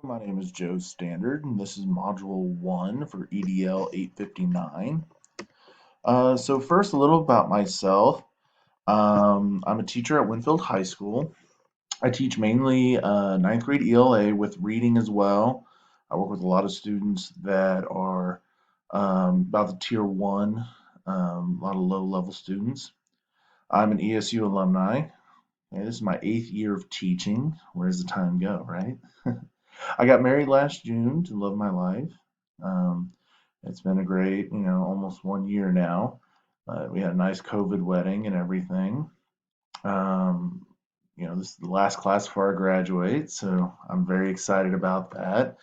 My name is Joe Standard, and this is Module 1 for EDL 859. So first, a little about myself. I'm a teacher at Winfield High School. I teach mainly ninth grade ELA with reading as well. I work with a lot of students that are about the Tier 1, a lot of low-level students. I'm an ESU alumni. Okay, this is my 8th year of teaching. Where does the time go, right? I got married last June to love my life. Um, it's been a great, almost 1 year now. We had a nice COVID wedding and everything. Um, this is the last class before I graduate, so I'm very excited about that.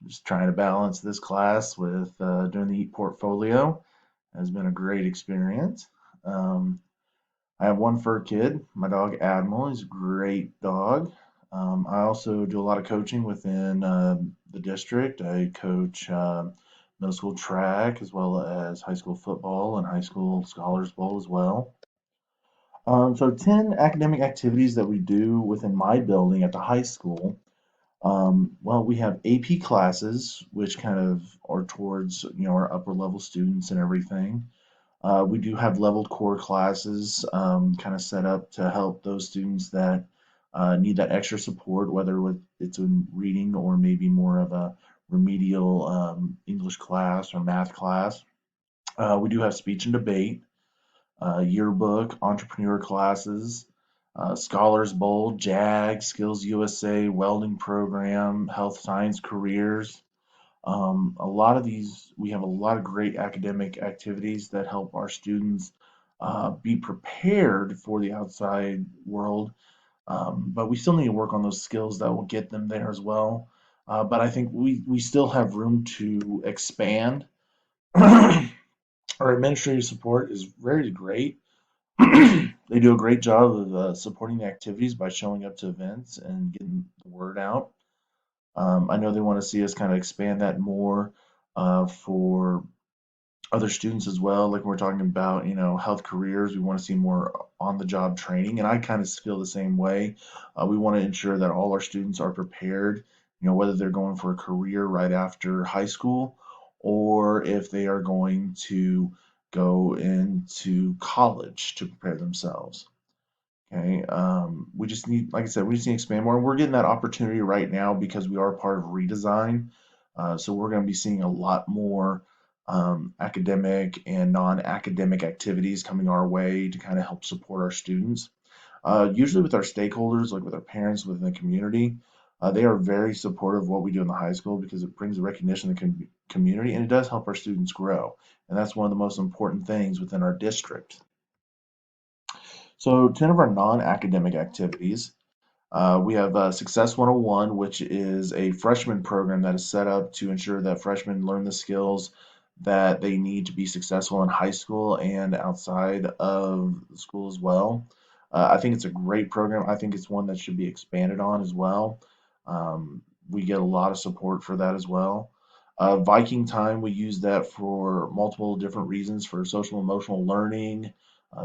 Just trying to balance this class with doing the EAT portfolio. Has been a great experience. Um, I have one fur kid, my dog Admiral. He's a great dog. I also do a lot of coaching within the district. I coach middle school track as well as high school football and high school scholars bowl as well. So 10 academic activities that we do within my building at the high school. Well, we have AP classes, which kind of are towards our upper level students and everything. We do have leveled core classes kind of set up to help those students that need that extra support, whether it's in reading or maybe more of a remedial English class or math class. We do have speech and debate, yearbook, entrepreneur classes, Scholars Bowl, JAG, Skills USA, welding program, health science careers. A lot of these, we have a lot of great academic activities that help our students be prepared for the outside world. But we still need to work on those skills that will get them there as well. But I think we still have room to expand. Our administrative support is very great. They do a great job of supporting the activities by showing up to events and getting the word out. I know they want to see us kind of expand that more for other students as well. Like we're talking about, health careers, we want to see more on-the-job training, and I kind of feel the same way. We want to ensure that all our students are prepared, whether they're going for a career right after high school or if they are going to go into college to prepare themselves. Okay, we just need, like I said, we just need to expand more. And we're getting that opportunity right now because we are part of redesign. So we're going to be seeing a lot more academic and non-academic activities coming our way to kind of help support our students. Usually with our stakeholders, like with our parents within the community, they are very supportive of what we do in the high school because it brings recognition to the community and it does help our students grow. And that's one of the most important things within our district. So 10 of our non-academic activities. We have Success 101, which is a freshman program that is set up to ensure that freshmen learn the skills that they need to be successful in high school and outside of school as well. I think it's a great program. I think it's one that should be expanded on as well. We get a lot of support for that as well. Viking time, we use that for multiple different reasons for social emotional learning,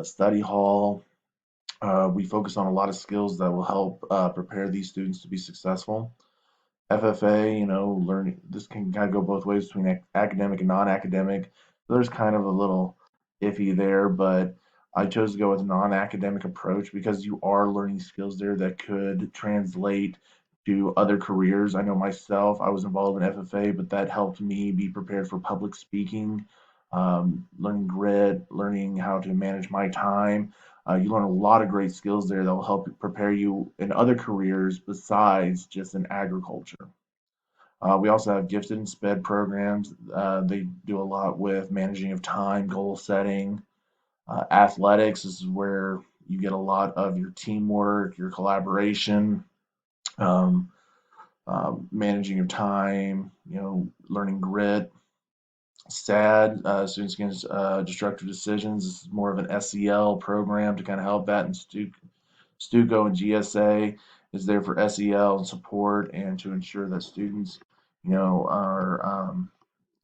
study hall, we focus on a lot of skills that will help prepare these students to be successful. FFA, learning, this can kind of go both ways between academic and non-academic. There's kind of a little iffy there, but I chose to go with a non-academic approach because you are learning skills there that could translate to other careers. I know myself, I was involved in FFA, but that helped me be prepared for public speaking, learning grit, learning how to manage my time. You learn a lot of great skills there that will help prepare you in other careers besides just in agriculture. We also have gifted and sped programs. They do a lot with managing of time, goal setting, athletics. This is where you get a lot of your teamwork, your collaboration, um, managing of time, learning grit. SAD, students against destructive decisions. This is more of an SEL program to kind of help that. And Stuco and GSA is there for SEL and support and to ensure that students, are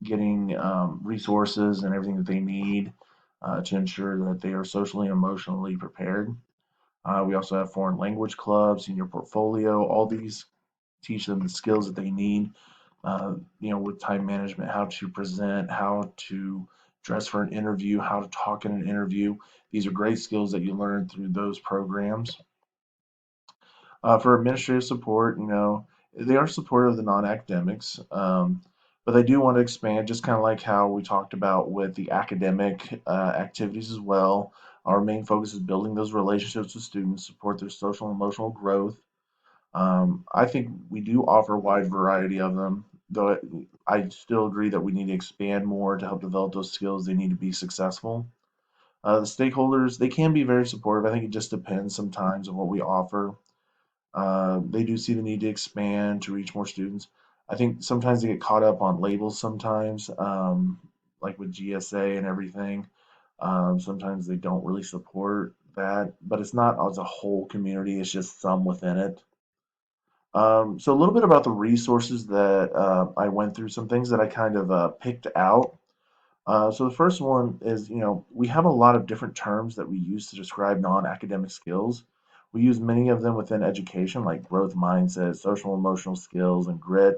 getting resources and everything that they need to ensure that they are socially and emotionally prepared. We also have foreign language clubs, senior portfolio. All these teach them the skills that they need, with time management, how to present, how to dress for an interview, how to talk in an interview. These are great skills that you learn through those programs. For administrative support, they are supportive of the non-academics, but they do want to expand, just kind of like how we talked about with the academic activities as well. Our main focus is building those relationships with students, support their social and emotional growth. I think we do offer a wide variety of them, though I still agree that we need to expand more to help develop those skills. They need to be successful. The stakeholders, they can be very supportive. I think it just depends sometimes on what we offer. They do see the need to expand to reach more students. I think sometimes they get caught up on labels sometimes, like with GSA and everything. Sometimes they don't really support that, but it's not as a whole community, it's just some within it. So a little bit about the resources that I went through, some things that I kind of picked out. So the first one is, we have a lot of different terms that we use to describe non-academic skills. We use many of them within education, like growth mindset, social emotional skills, and grit.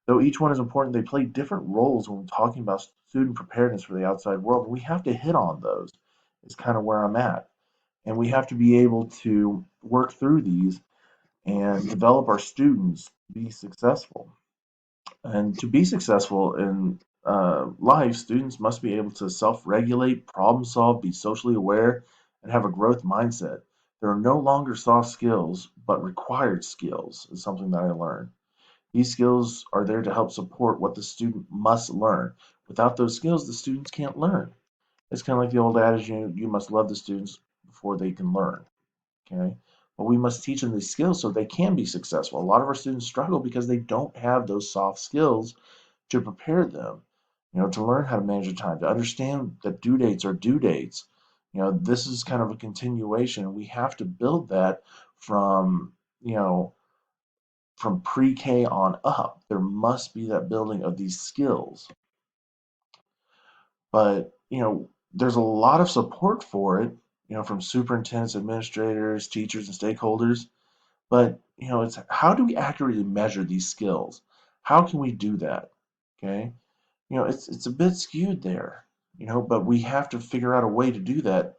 Though each one is important, they play different roles when we're talking about student preparedness for the outside world. And we have to hit on those. Is kind of where I'm at. And we have to be able to work through these and develop our students to be successful. And to be successful in life, students must be able to self regulate, problem solve, be socially aware, and have a growth mindset. There are no longer soft skills, but required skills, is something that I learned. These skills are there to help support what the student must learn. Without those skills, the students can't learn. It's kind of like the old adage, you must love the students before they can learn. Okay. But we must teach them these skills so they can be successful. A lot of our students struggle because they don't have those soft skills to prepare them, to learn how to manage their time, to understand that due dates are due dates. This is kind of a continuation. We have to build that from, you know, from pre-K on up. There must be that building of these skills. But, there's a lot of support for it, from superintendents, administrators, teachers, and stakeholders. But, it's how do we accurately measure these skills? How can we do that? Okay. It's a bit skewed there, but we have to figure out a way to do that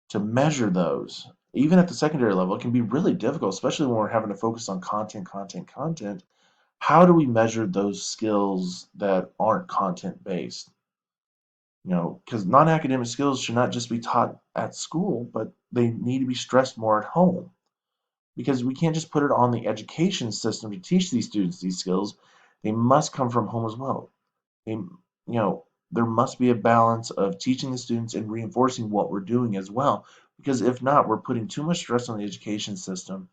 to measure those. Even at the secondary level, it can be really difficult, especially when we're having to focus on content, content, content. How do we measure those skills that aren't content based? Because non-academic skills should not just be taught at school, but they need to be stressed more at home. Because we can't just put it on the education system to teach these students these skills. They must come from home as well. They, there must be a balance of teaching the students and reinforcing what we're doing as well. Because if not, we're putting too much stress on the education system,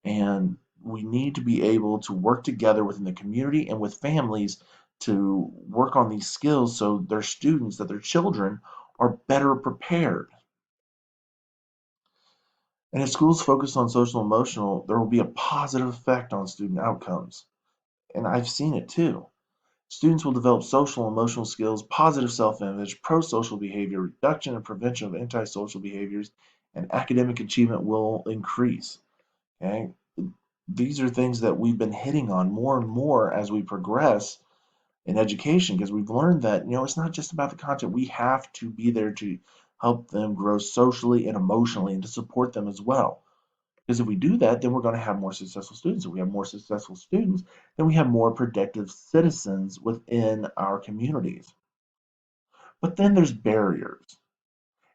and we need to be able to work together within the community and with families to work on these skills so their students, that their children are better prepared. And if schools focus on social emotional, there will be a positive effect on student outcomes. And I've seen it too. Students will develop social and emotional skills, positive self-image, pro-social behavior, reduction and prevention of antisocial behaviors, and academic achievement will increase. Okay? These are things that we've been hitting on more and more as we progress in education because we've learned that, it's not just about the content. We have to be there to help them grow socially and emotionally and to support them as well. Because if we do that, then we're going to have more successful students. If we have more successful students, then we have more productive citizens within our communities. But then there's barriers.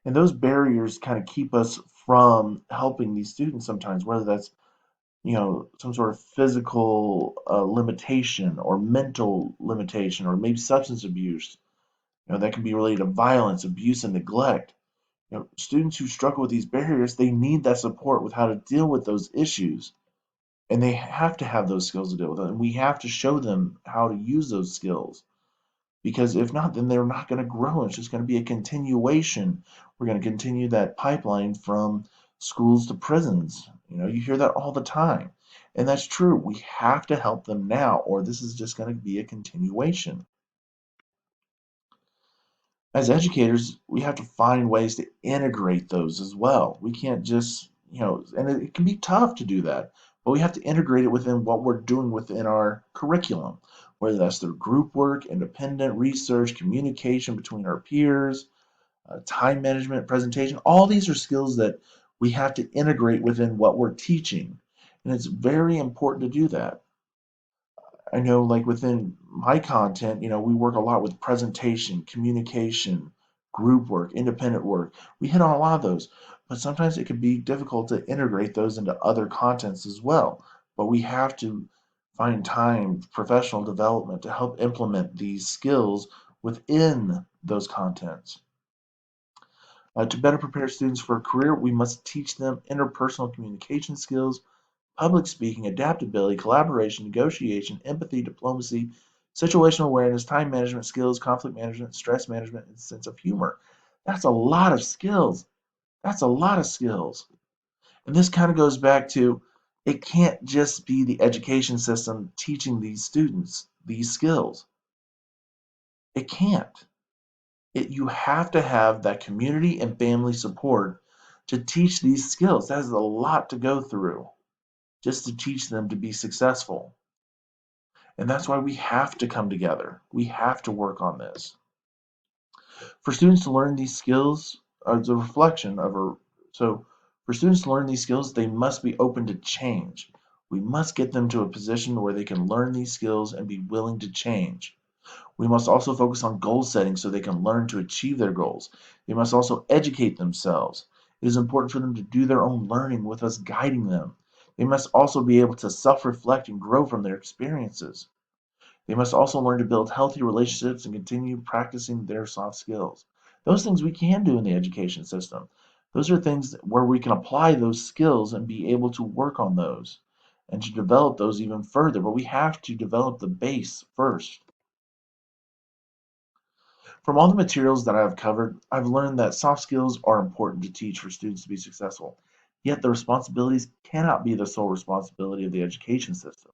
And those barriers kind of keep us from helping these students sometimes, whether that's, some sort of physical limitation or mental limitation or maybe substance abuse. That can be related to violence, abuse, and neglect. Students who struggle with these barriers, they need that support with how to deal with those issues. And they have to have those skills to deal with it. And we have to show them how to use those skills. Because if not, then they're not going to grow. It's just going to be a continuation. We're going to continue that pipeline from schools to prisons. You hear that all the time. And that's true. We have to help them now, or this is just going to be a continuation. As educators, we have to find ways to integrate those as well. We can't just, and it can be tough to do that. but we have to integrate it within what we're doing within our curriculum, whether that's through group work, independent research, communication between our peers, time management, presentation. All these are skills that we have to integrate within what we're teaching. And it's very important to do that. I know, like within my content, we work a lot with presentation, communication, group work, independent work. We hit on a lot of those, but sometimes it can be difficult to integrate those into other contents as well. But we have to find time, professional development to help implement these skills within those contents. To better prepare students for a career, we must teach them interpersonal communication skills, public speaking, adaptability, collaboration, negotiation, empathy, diplomacy, situational awareness, time management skills, conflict management, stress management, and sense of humor. That's a lot of skills. That's a lot of skills. And this kind of goes back to it can't just be the education system teaching these students these skills. It can't. You have to have that community and family support to teach these skills. That is a lot to go through just to teach them to be successful. And that's why we have to come together. We have to work on this. For students to learn these skills, as a reflection of our, so for students to learn these skills, they must be open to change. We must get them to a position where they can learn these skills and be willing to change. We must also focus on goal setting so they can learn to achieve their goals. They must also educate themselves. It is important for them to do their own learning with us guiding them. They must also be able to self reflect and grow from their experiences. They must also learn to build healthy relationships and continue practicing their soft skills. Those things we can do in the education system. Those are things where we can apply those skills and be able to work on those and to develop those even further. But we have to develop the base first. From all the materials that I've covered, I've learned that soft skills are important to teach for students to be successful. Yet the responsibilities cannot be the sole responsibility of the education system.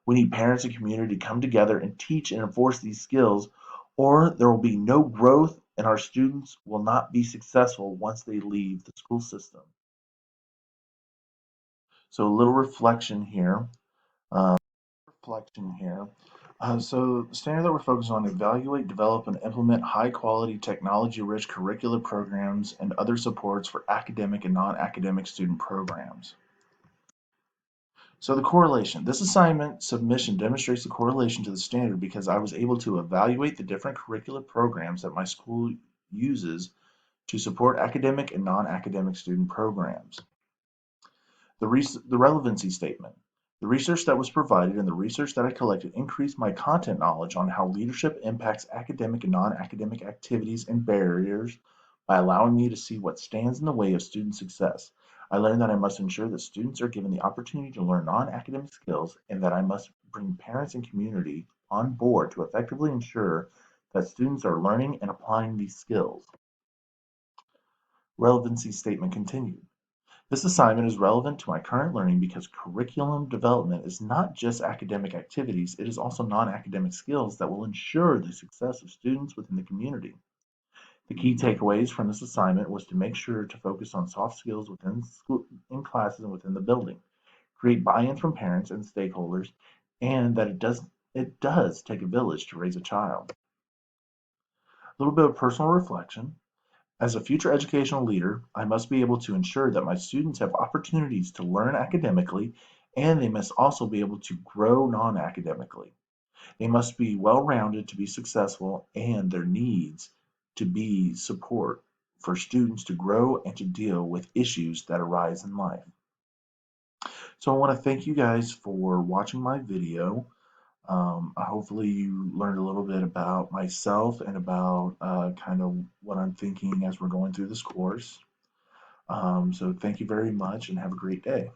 We need parents and community to come together and teach and enforce these skills, or there will be no growth and our students will not be successful once they leave the school system. So a little reflection here. Uh, reflection here. So the standard that we're focused on: evaluate, develop, and implement high-quality, technology-rich curricular programs and other supports for academic and non-academic student programs. So the correlation. This assignment submission demonstrates the correlation to the standard because I was able to evaluate the different curricular programs that my school uses to support academic and non-academic student programs. The relevancy statement. The research that was provided and the research that I collected increased my content knowledge on how leadership impacts academic and non-academic activities and barriers by allowing me to see what stands in the way of student success. I learned that I must ensure that students are given the opportunity to learn non-academic skills and that I must bring parents and community on board to effectively ensure that students are learning and applying these skills. Relevancy statement continued. This assignment is relevant to my current learning because curriculum development is not just academic activities, it is also non-academic skills that will ensure the success of students within the community. The key takeaways from this assignment was to make sure to focus on soft skills within school, in classes and within the building, create buy-in from parents and stakeholders, and that it does take a village to raise a child. A little bit of personal reflection. As a future educational leader, I must be able to ensure that my students have opportunities to learn academically and they must also be able to grow non-academically. They must be well-rounded to be successful and their needs to be support for students to grow and to deal with issues that arise in life. So I want to thank you guys for watching my video. Hopefully you learned a little bit about myself and about kind of what I'm thinking as we're going through this course. So thank you very much and have a great day.